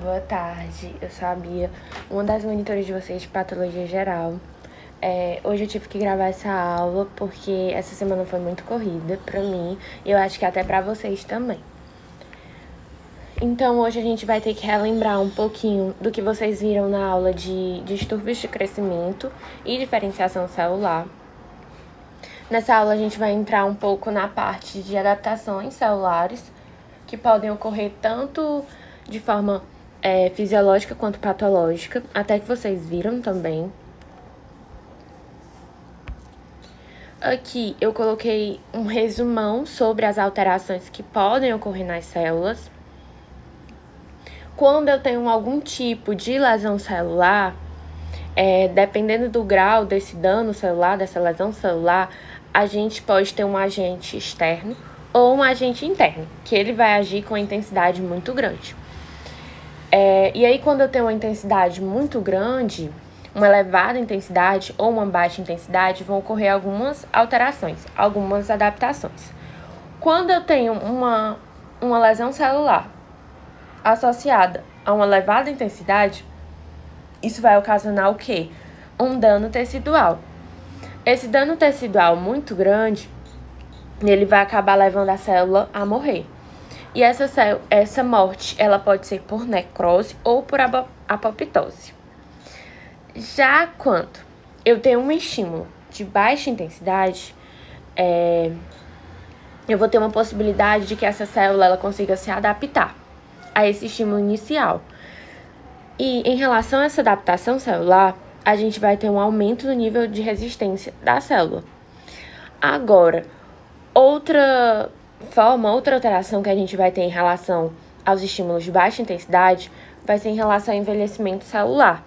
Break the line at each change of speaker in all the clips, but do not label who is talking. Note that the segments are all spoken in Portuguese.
Boa tarde, eu sou a Bia, uma das monitoras de vocês de patologia geral. Hoje eu tive que gravar essa aula porque essa semana foi muito corrida pra mim e eu acho que até pra vocês também. Então hoje a gente vai ter que relembrar um pouquinho do que vocês viram na aula de distúrbios de crescimento e diferenciação celular. Nessa aula a gente vai entrar um pouco na parte de adaptações celulares que podem ocorrer tanto de forma fisiológica quanto patológica, até que vocês viram também. Aqui eu coloquei um resumão sobre as alterações que podem ocorrer nas células. Quando eu tenho algum tipo de lesão celular, dependendo do grau desse dano celular, dessa lesão celular, a gente pode ter um agente externo ou um agente interno, que ele vai agir com intensidade muito grande. E aí, quando eu tenho uma intensidade muito grande, uma elevada intensidade ou uma baixa intensidade, vão ocorrer algumas alterações, algumas adaptações. Quando eu tenho uma lesão celular associada a uma elevada intensidade, isso vai ocasionar o quê? Um dano tecidual. Esse dano tecidual muito grande, ele vai acabar levando a célula a morrer. E essa morte, ela pode ser por necrose ou por apoptose. Já quando eu tenho um estímulo de baixa intensidade, eu vou ter uma possibilidade de que essa célula ela consiga se adaptar a esse estímulo inicial. E em relação a essa adaptação celular, a gente vai ter um aumento do nível de resistência da célula. Agora, outra alteração que a gente vai ter em relação aos estímulos de baixa intensidade vai ser em relação ao envelhecimento celular.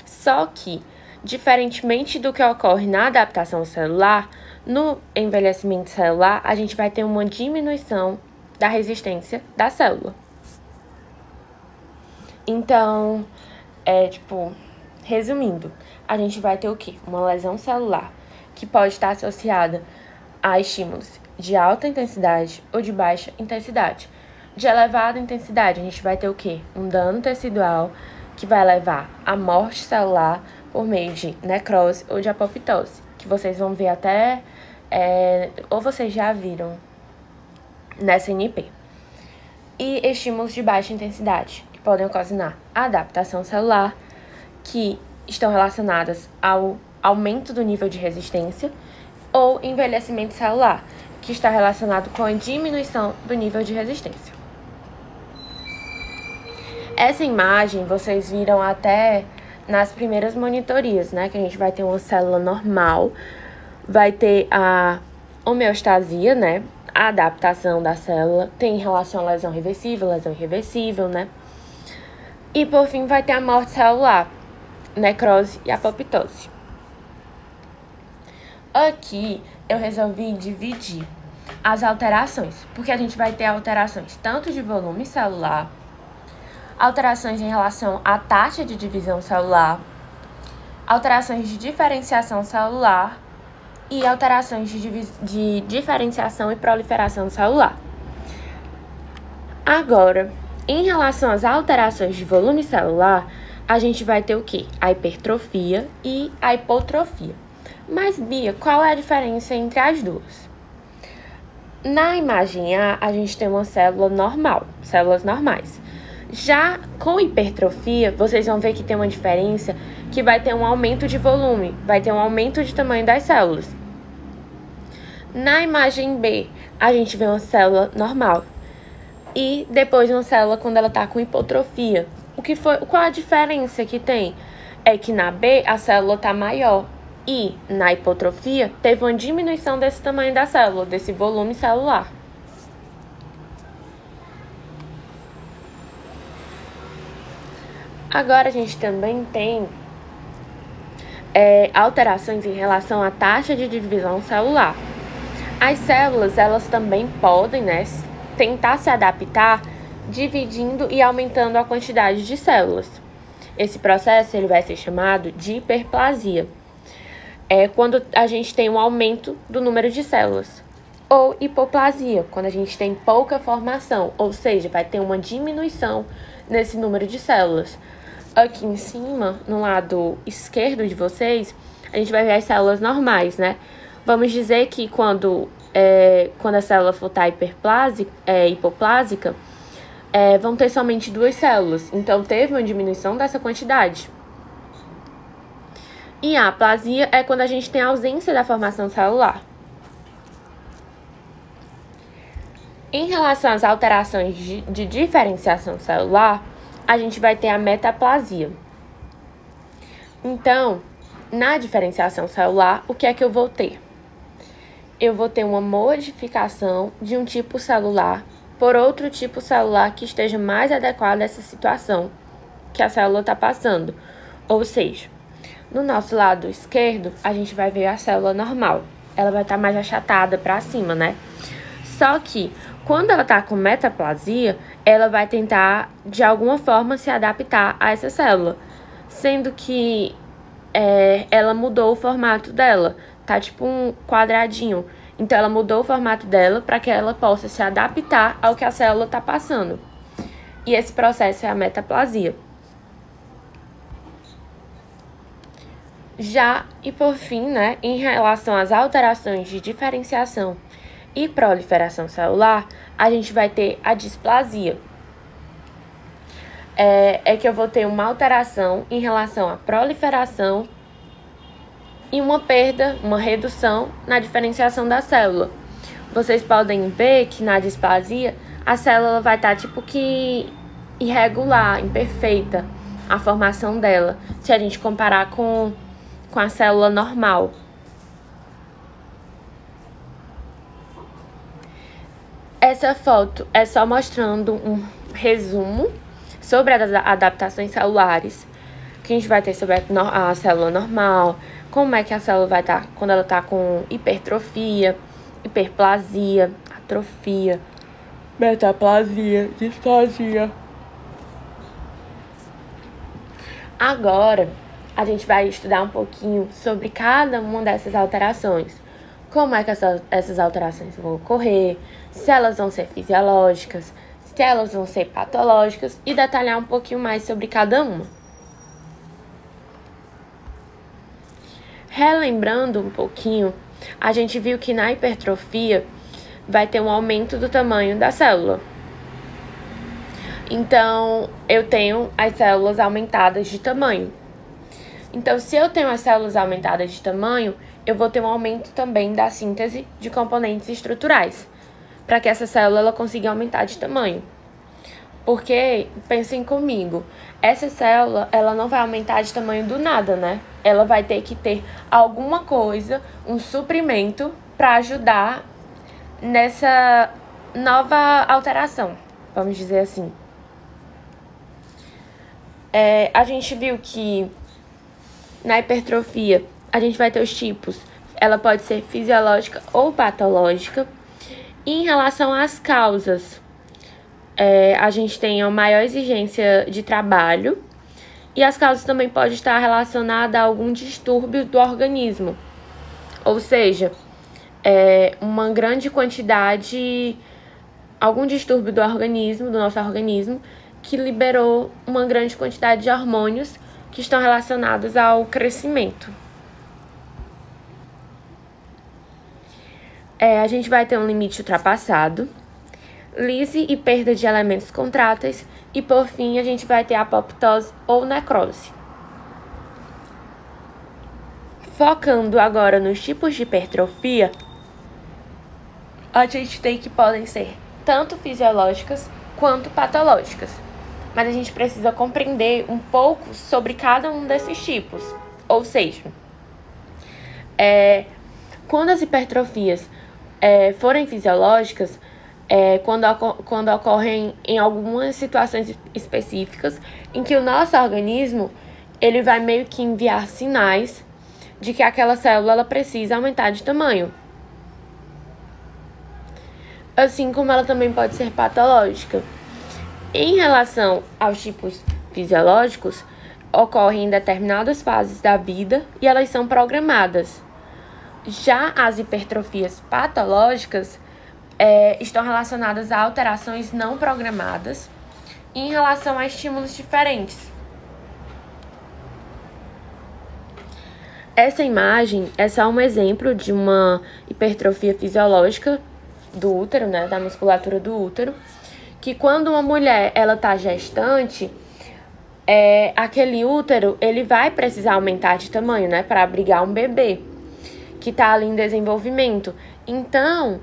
Só que, diferentemente do que ocorre na adaptação celular, no envelhecimento celular, a gente vai ter uma diminuição da resistência da célula. Então, resumindo, a gente vai ter o quê? Uma lesão celular que pode estar associada a estímulos de alta intensidade ou de baixa intensidade. De elevada intensidade, a gente vai ter o quê? Um dano tecidual que vai levar à morte celular por meio de necrose ou de apoptose, que vocês vão ver até, ou vocês já viram nessa NP. E estímulos de baixa intensidade, que podem ocasionar adaptação celular, que estão relacionadas ao aumento do nível de resistência, ou envelhecimento celular, que está relacionado com a diminuição do nível de resistência. Essa imagem vocês viram até nas primeiras monitorias, né? Que a gente vai ter uma célula normal, vai ter a homeostasia, né? A adaptação da célula, tem em relação à lesão irreversível, né? E por fim vai ter a morte celular, necrose e apoptose. Aqui eu resolvi dividir as alterações, porque a gente vai ter alterações tanto de volume celular, alterações em relação à taxa de divisão celular, alterações de diferenciação celular e alterações de diferenciação e proliferação celular. Agora, em relação às alterações de volume celular, a gente vai ter o quê? A hipertrofia e a hipotrofia. Mas, Bia, qual é a diferença entre as duas? Na imagem A, a gente tem uma célula normal, células normais. Já com hipertrofia, vocês vão ver que tem uma diferença que vai ter um aumento de volume, vai ter um aumento de tamanho das células. Na imagem B, a gente vê uma célula normal. E depois uma célula quando ela está com hipotrofia. Qual a diferença que tem? É que na B, a célula está maior. E na hipotrofia, teve uma diminuição desse tamanho da célula, desse volume celular. Agora a gente também tem alterações em relação à taxa de divisão celular. As células, elas também podem, né, tentar se adaptar dividindo e aumentando a quantidade de células. Esse processo ele vai ser chamado de hiperplasia. É quando a gente tem um aumento do número de células. Ou hipoplasia, quando a gente tem pouca formação, ou seja, vai ter uma diminuição nesse número de células. Aqui em cima, no lado esquerdo de vocês, a gente vai ver as células normais, né? Vamos dizer que quando a célula for estar hipoplásica, vão ter somente 2 células. Então, teve uma diminuição dessa quantidade. E a aplasia é quando a gente tem ausência da formação celular. Em relação às alterações de diferenciação celular, a gente vai ter a metaplasia. Então, na diferenciação celular, o que é que eu vou ter? Eu vou ter uma modificação de um tipo celular por outro tipo celular que esteja mais adequado a essa situação que a célula está passando. Ou seja, no nosso lado esquerdo, a gente vai ver a célula normal. Ela vai estar mais achatada para cima, né? Só que, quando ela está com metaplasia, ela vai tentar, de alguma forma, se adaptar a essa célula. Sendo que ela mudou o formato dela. Tá tipo um quadradinho. Então, ela mudou o formato dela para que ela possa se adaptar ao que a célula está passando. E esse processo é a metaplasia. Já, e por fim, né, em relação às alterações de diferenciação e proliferação celular, a gente vai ter a displasia. É que eu vou ter uma alteração em relação à proliferação e uma perda, uma redução na diferenciação da célula. Vocês podem ver que na displasia a célula vai estar tipo que irregular, imperfeita, a formação dela, se a gente comparar com a célula normal. Essa foto é só mostrando um resumo sobre as adaptações celulares que a gente vai ter sobre a célula normal, como é que a célula vai estar quando ela está com hipertrofia, hiperplasia, atrofia, metaplasia, displasia. Agora, a gente vai estudar um pouquinho sobre cada uma dessas alterações. Como é que essas alterações vão ocorrer, se elas vão ser fisiológicas, se elas vão ser patológicas e detalhar um pouquinho mais sobre cada uma. Relembrando um pouquinho, a gente viu que na hipertrofia vai ter um aumento do tamanho da célula. Então, eu tenho as células aumentadas de tamanho. Então, se eu tenho as células aumentadas de tamanho, eu vou ter um aumento também da síntese de componentes estruturais, para que essa célula ela consiga aumentar de tamanho. Porque, pensem comigo, essa célula ela não vai aumentar de tamanho do nada, né? Ela vai ter que ter alguma coisa, um suprimento, para ajudar nessa nova alteração, vamos dizer assim. A gente viu que na hipertrofia a gente vai ter os tipos. Ela pode ser fisiológica ou patológica. E em relação às causas, a gente tem a maior exigência de trabalho. E as causas também podem estar relacionadas a algum distúrbio do organismo. Ou seja, uma grande quantidade, algum distúrbio do organismo, do nosso organismo, que liberou uma grande quantidade de hormônios que estão relacionados ao crescimento. A gente vai ter um limite ultrapassado, lise e perda de elementos contráteis, e por fim a gente vai ter apoptose ou necrose. Focando agora nos tipos de hipertrofia, a gente tem que podem ser tanto fisiológicas quanto patológicas. Mas a gente precisa compreender um pouco sobre cada um desses tipos. Ou seja, quando as hipertrofias forem fisiológicas, quando ocorrem em algumas situações específicas em que o nosso organismo ele vai meio que enviar sinais de que aquela célula ela precisa aumentar de tamanho. Assim como ela também pode ser patológica. Em relação aos tipos fisiológicos, ocorrem em determinadas fases da vida e elas são programadas. Já as hipertrofias patológicas estão relacionadas a alterações não programadas em relação a estímulos diferentes. Essa imagem é só um exemplo de uma hipertrofia fisiológica do útero, né, da musculatura do útero, que quando uma mulher ela tá gestante, aquele útero ele vai precisar aumentar de tamanho, né, para abrigar um bebê que tá ali em desenvolvimento. Então,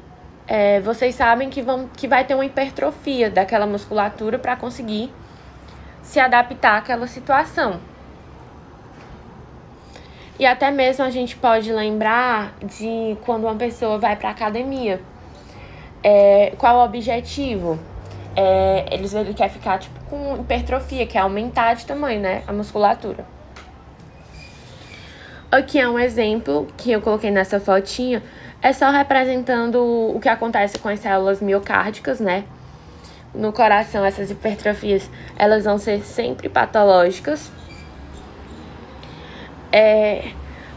vocês sabem que vai ter uma hipertrofia daquela musculatura para conseguir se adaptar àquela situação. E até mesmo a gente pode lembrar de quando uma pessoa vai para a academia. Qual o objetivo? Ele quer ficar tipo, com hipertrofia, que é aumentar de tamanho, né? A musculatura. Aqui é um exemplo que eu coloquei nessa fotinha. É só representando o que acontece com as células miocárdicas, né? No coração, essas hipertrofias, elas vão ser sempre patológicas.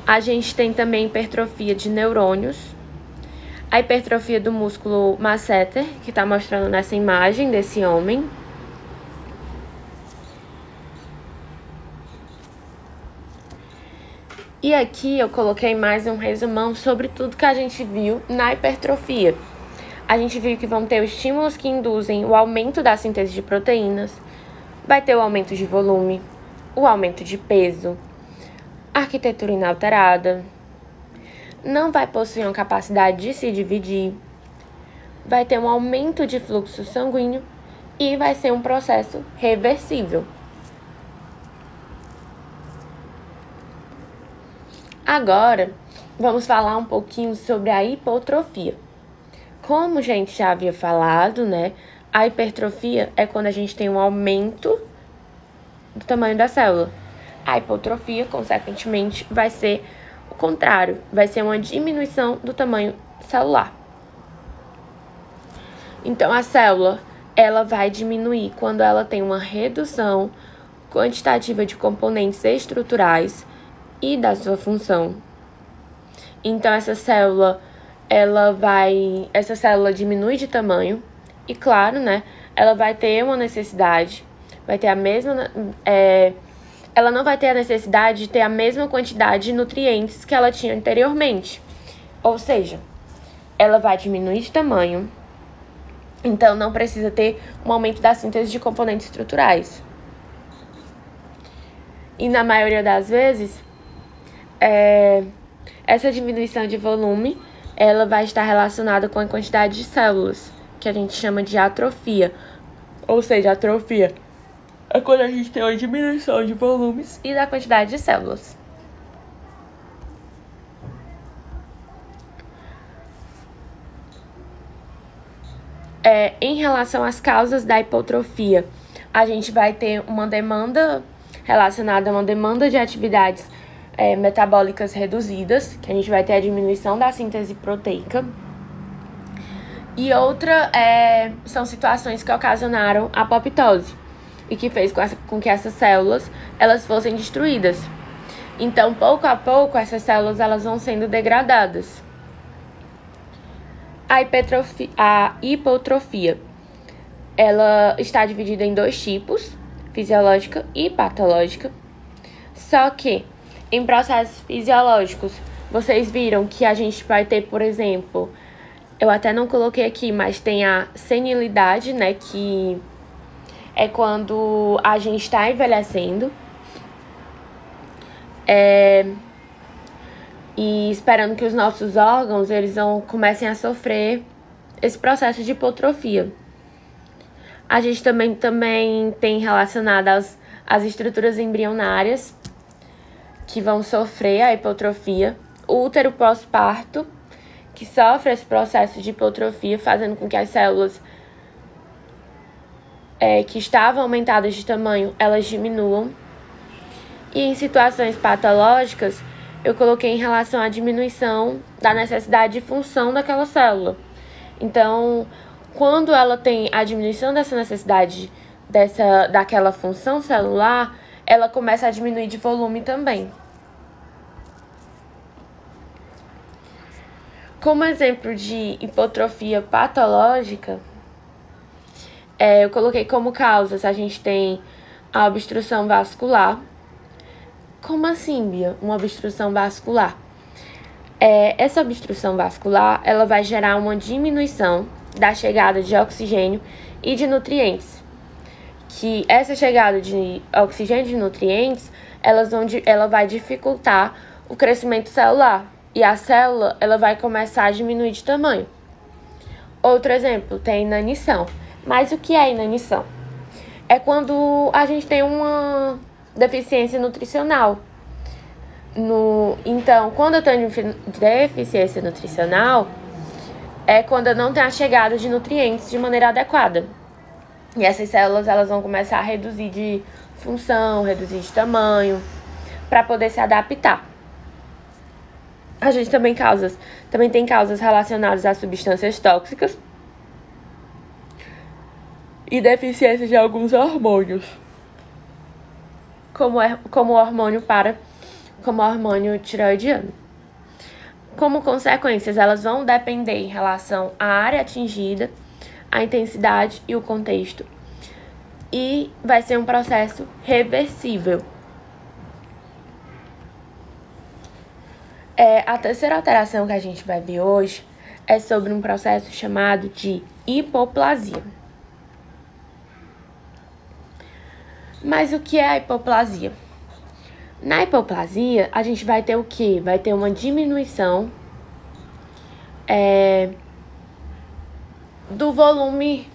A gente tem também hipertrofia de neurônios. A hipertrofia do músculo masseter, que está mostrando nessa imagem desse homem. E aqui eu coloquei mais um resumão sobre tudo que a gente viu na hipertrofia. A gente viu que vão ter os estímulos que induzem o aumento da síntese de proteínas, vai ter o aumento de volume, o aumento de peso, arquitetura inalterada, não vai possuir uma capacidade de se dividir, vai ter um aumento de fluxo sanguíneo e vai ser um processo reversível. Agora, vamos falar um pouquinho sobre a hipotrofia. Como a gente já havia falado, né, a hipertrofia é quando a gente tem um aumento do tamanho da célula. A hipotrofia, consequentemente, vai ser o contrário, vai ser uma diminuição do tamanho celular. Então, a célula, ela vai diminuir quando ela tem uma redução quantitativa de componentes estruturais e da sua função. Então, essa célula diminui de tamanho e, claro, né, ela vai ter uma necessidade, vai ter a mesma... ela não vai ter a necessidade de ter a mesma quantidade de nutrientes que ela tinha anteriormente. Ou seja, ela vai diminuir de tamanho, então não precisa ter um aumento da síntese de componentes estruturais. E na maioria das vezes, essa diminuição de volume, ela vai estar relacionada com a quantidade de células, que a gente chama de atrofia. Ou seja, atrofia é quando a gente tem uma diminuição de volumes e da quantidade de células. Em relação às causas da hipotrofia, a gente vai ter uma demanda relacionada a uma demanda de atividades metabólicas reduzidas, que a gente vai ter a diminuição da síntese proteica. E outra são situações que ocasionaram a apoptose e que fez com que essas células elas fossem destruídas. Então, pouco a pouco, essas células elas vão sendo degradadas. A hipotrofia, ela está dividida em dois tipos, fisiológica e patológica. Só que, em processos fisiológicos, vocês viram que a gente vai ter, por exemplo, eu até não coloquei aqui, mas tem a senilidade, né, que é quando a gente está envelhecendo e esperando que os nossos órgãos eles comecem a sofrer esse processo de hipotrofia. A gente também tem relacionado às estruturas embrionárias que vão sofrer a hipotrofia, o útero pós-parto, que sofre esse processo de hipotrofia, fazendo com que as células que estavam aumentadas de tamanho, elas diminuam. E em situações patológicas, eu coloquei em relação à diminuição da necessidade de função daquela célula. Então, quando ela tem a diminuição dessa necessidade daquela função celular, ela começa a diminuir de volume também. Como exemplo de hipotrofia patológica, Eu coloquei como causas, a gente tem a obstrução vascular. Como assim, Bia? Uma obstrução vascular? Essa obstrução vascular, ela vai gerar uma diminuição da chegada de oxigênio e de nutrientes. Que essa chegada de oxigênio e de nutrientes, ela vai dificultar o crescimento celular. E a célula, ela vai começar a diminuir de tamanho. Outro exemplo, tem inanição. Mas o que é inanição? É quando a gente tem uma deficiência nutricional. Então, quando eu tenho deficiência nutricional, é quando eu não tenho a chegada de nutrientes de maneira adequada. E essas células, elas vão começar a reduzir de função, reduzir de tamanho, para poder se adaptar. A gente também tem causas relacionadas a substâncias tóxicas e deficiência de alguns hormônios, como o hormônio tireoidiano. Como consequências, elas vão depender em relação à área atingida, a intensidade e o contexto. E vai ser um processo reversível. A terceira alteração que a gente vai ver hoje é sobre um processo chamado de hipoplasia. Mas o que é a hipoplasia? Na hipoplasia, a gente vai ter o quê? Vai ter uma diminuição do volume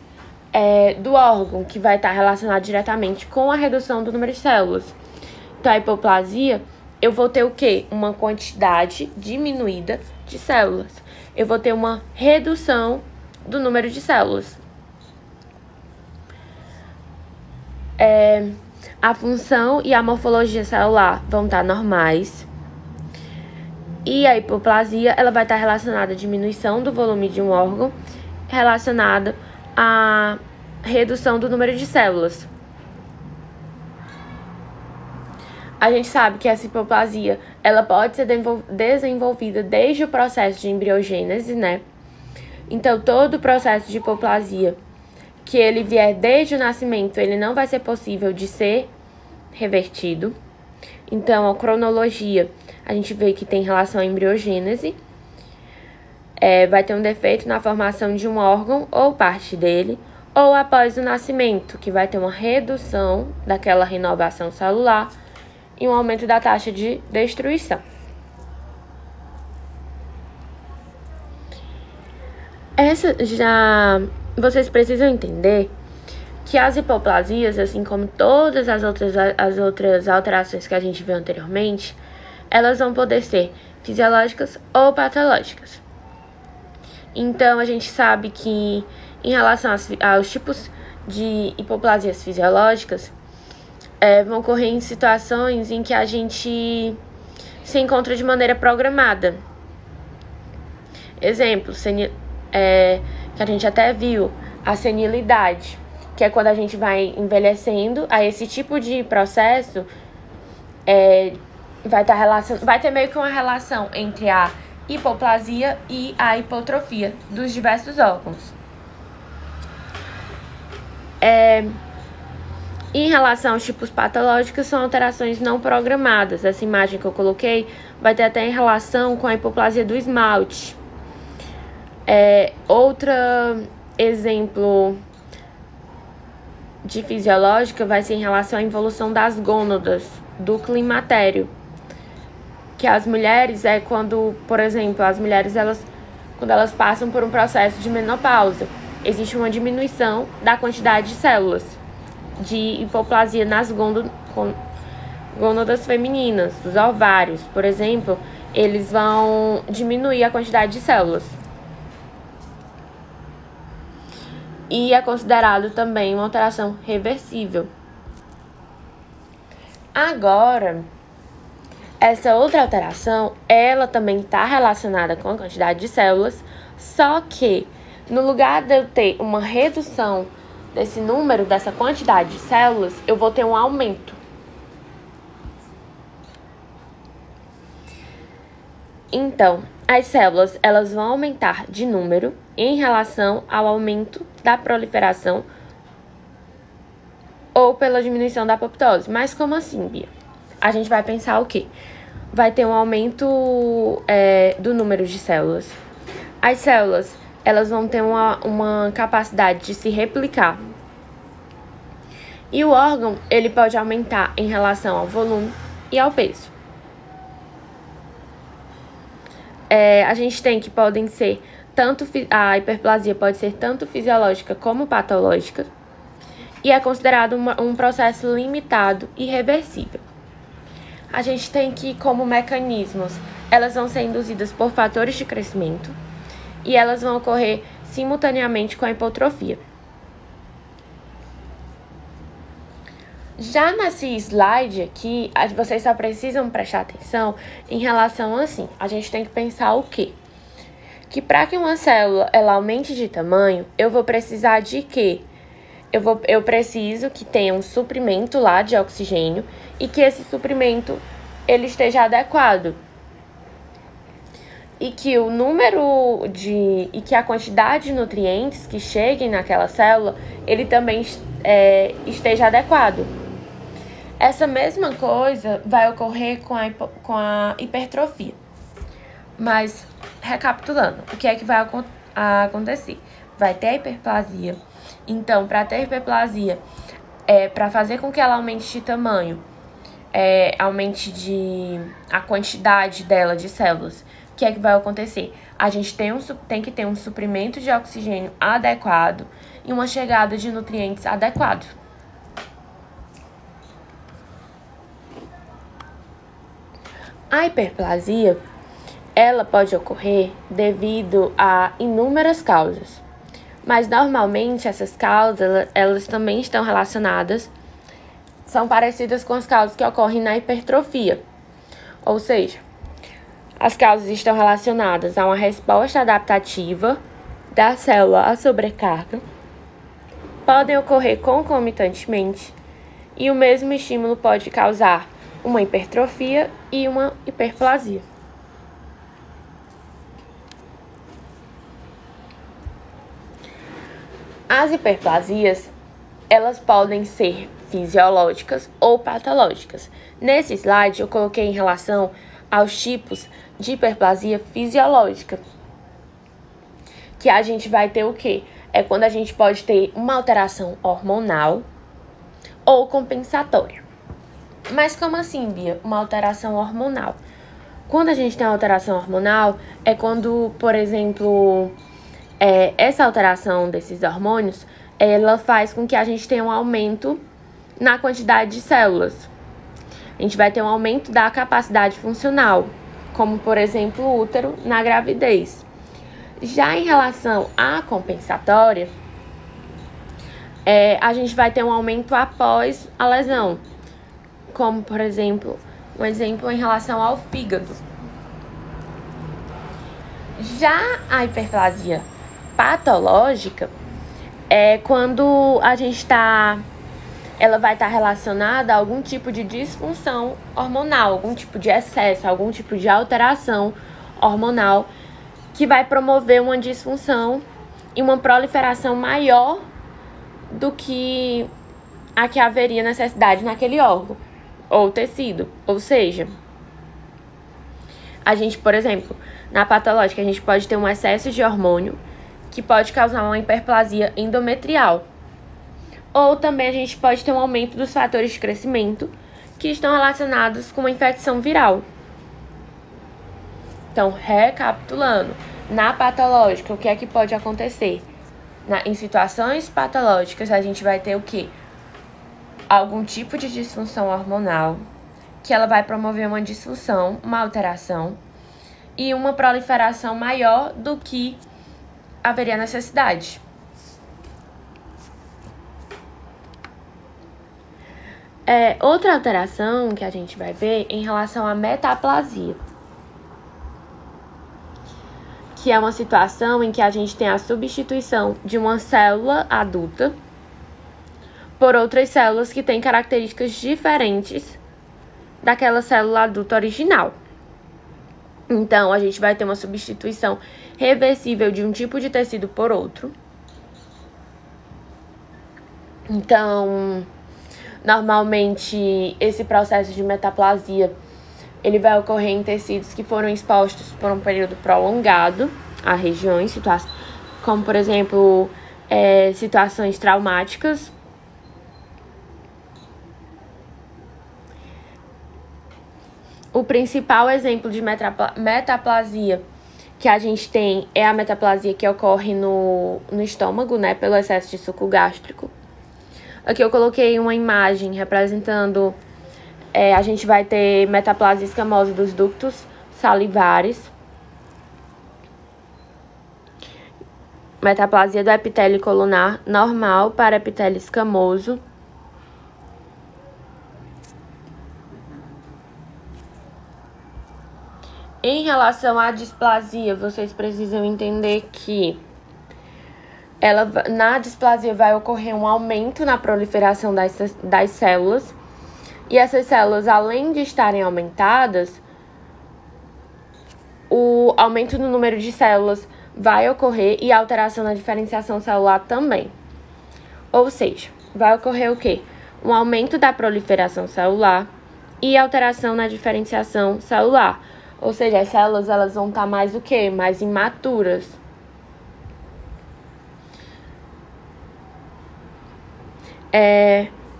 do órgão, que vai estar relacionado diretamente com a redução do número de células. Então, a hipoplasia, eu vou ter o quê? Uma quantidade diminuída de células. Eu vou ter uma redução do número de células. A função e a morfologia celular vão estar normais. E a hipoplasia, ela vai estar relacionada à diminuição do volume de um órgão, relacionada à redução do número de células. A gente sabe que essa hipoplasia, ela pode ser desenvolvida desde o processo de embriogênese, né? Então, todo o processo de hipoplasia que ele vier desde o nascimento, ele não vai ser possível de ser revertido. Então, a cronologia, a gente vê que tem relação à embriogênese. Vai ter um defeito na formação de um órgão ou parte dele, ou após o nascimento, que vai ter uma redução daquela renovação celular e um aumento da taxa de destruição. Vocês precisam entender que as hipoplasias, assim como todas as outras alterações que a gente viu anteriormente, elas vão poder ser fisiológicas ou patológicas. Então, a gente sabe que em relação aos tipos de hipoplasias fisiológicas, vão ocorrer em situações em que a gente se encontra de maneira programada. Exemplo, que a gente até viu, a senilidade, que é quando a gente vai envelhecendo. A esse tipo de processo vai ter meio que uma relação entre a hipoplasia e a hipotrofia dos diversos órgãos. Em relação aos tipos patológicos, são alterações não programadas. Essa imagem que eu coloquei vai ter até em relação com a hipoplasia do esmalte. Outro exemplo de fisiológica vai ser em relação à involução das gônadas do climatério. Que as mulheres quando, por exemplo, quando elas passam por um processo de menopausa, existe uma diminuição da quantidade de células de hipoplasia nas gônadas femininas, dos ovários, por exemplo, eles vão diminuir a quantidade de células. E é considerado também uma alteração reversível. Agora, essa outra alteração, ela também está relacionada com a quantidade de células, só que no lugar de eu ter uma redução desse número, dessa quantidade de células, eu vou ter um aumento. Então, as células, elas vão aumentar de número em relação ao aumento da proliferação ou pela diminuição da apoptose. Mas como assim, Bia? A gente vai pensar o quê? Vai ter um aumento do número de células. As células, elas vão ter uma capacidade de se replicar. E o órgão, ele pode aumentar em relação ao volume e ao peso. A gente tem que podem ser a hiperplasia pode ser tanto fisiológica como patológica e é considerado um processo limitado e reversível. A gente tem que, como mecanismos, elas vão ser induzidas por fatores de crescimento e elas vão ocorrer simultaneamente com a hipotrofia. Já nesse slide aqui, vocês só precisam prestar atenção em relação assim. A gente tem que pensar o quê? Que para que uma célula ela aumente de tamanho, eu vou precisar de quê? Eu preciso que tenha um suprimento lá de oxigênio e que esse suprimento ele esteja adequado. E que o número e que a quantidade de nutrientes que cheguem naquela célula, ele também esteja adequado. Essa mesma coisa vai ocorrer com a hipertrofia. Mas, recapitulando, o que é que vai acontecer? Vai ter a hiperplasia. Então, para ter hiperplasia, para fazer com que ela aumente de tamanho, aumente a quantidade dela de células, o que é que vai acontecer? A gente tem que ter um suprimento de oxigênio adequado e uma chegada de nutrientes adequados. A hiperplasia, ela pode ocorrer devido a inúmeras causas, mas normalmente essas causas, elas também estão relacionadas, são parecidas com as causas que ocorrem na hipertrofia, ou seja, as causas estão relacionadas a uma resposta adaptativa da célula à sobrecarga, podem ocorrer concomitantemente e o mesmo estímulo pode causar uma hipertrofia e uma hiperplasia. As hiperplasias, elas podem ser fisiológicas ou patológicas. Nesse slide, eu coloquei em relação aos tipos de hiperplasia fisiológica. Que a gente vai ter o quê? É quando a gente pode ter uma alteração hormonal ou compensatória. Mas como assim, Bia, uma alteração hormonal? Quando a gente tem uma alteração hormonal, é quando, por exemplo, essa alteração desses hormônios, ela faz com que a gente tenha um aumento na quantidade de células. A gente vai ter um aumento da capacidade funcional, como, por exemplo, o útero na gravidez. Já em relação à compensatória, a gente vai ter um aumento após a lesão, como, por exemplo, um exemplo em relação ao fígado. Já a hiperplasia patológica é quando ela vai estar relacionada a algum tipo de disfunção hormonal, algum tipo de excesso, algum tipo de alteração hormonal que vai promover uma disfunção e uma proliferação maior do que a que haveria necessidade naquele órgão ou tecido. Ou seja, a gente, por exemplo, na patológica, a gente pode ter um excesso de hormônio que pode causar uma hiperplasia endometrial. Ou também a gente pode ter um aumento dos fatores de crescimento que estão relacionados com uma infecção viral. Então, recapitulando, na patológica, o que é que pode acontecer? Em situações patológicas, a gente vai ter o quê? Algum tipo de disfunção hormonal, que ela vai promover uma disfunção, uma alteração e uma proliferação maior do que haveria necessidade. Outra alteração que a gente vai ver em relação à metaplasia, que é uma situação em que a gente tem a substituição de uma célula adulta por outras células que têm características diferentes daquela célula adulta original. Então, a gente vai ter uma substituição reversível de um tipo de tecido por outro. Então, Normalmente, esse processo de metaplasia, ele vai ocorrer em tecidos que foram expostos por um período prolongado a regiões, como, por exemplo, situações traumáticas. O principal exemplo de metaplasia que a gente tem é a metaplasia que ocorre no estômago, né, pelo excesso de suco gástrico. Aqui eu coloquei uma imagem representando, a gente vai ter metaplasia escamosa dos ductos salivares, metaplasia do epitélio colunar normal para epitélio escamoso. Em relação à displasia, vocês precisam entender que na displasia vai ocorrer um aumento na proliferação das células. E essas células, além de estarem aumentadas, o aumento no número de células vai ocorrer e a alteração na diferenciação celular também. Ou seja, vai ocorrer o quê? Um aumento da proliferação celular e alteração na diferenciação celular. Ou seja, as células elas vão estar mais o quê? Mais imaturas.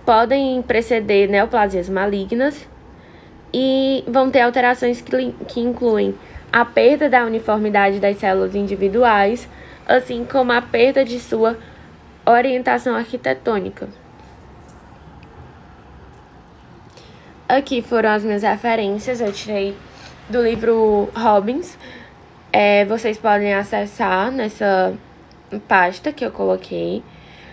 Podem preceder neoplasias malignas e vão ter alterações que incluem a perda da uniformidade das células individuais, assim como a perda de sua orientação arquitetônica. Aqui foram as minhas referências, eu tirei do livro Robbins. Vocês podem acessar nessa pasta que eu coloquei.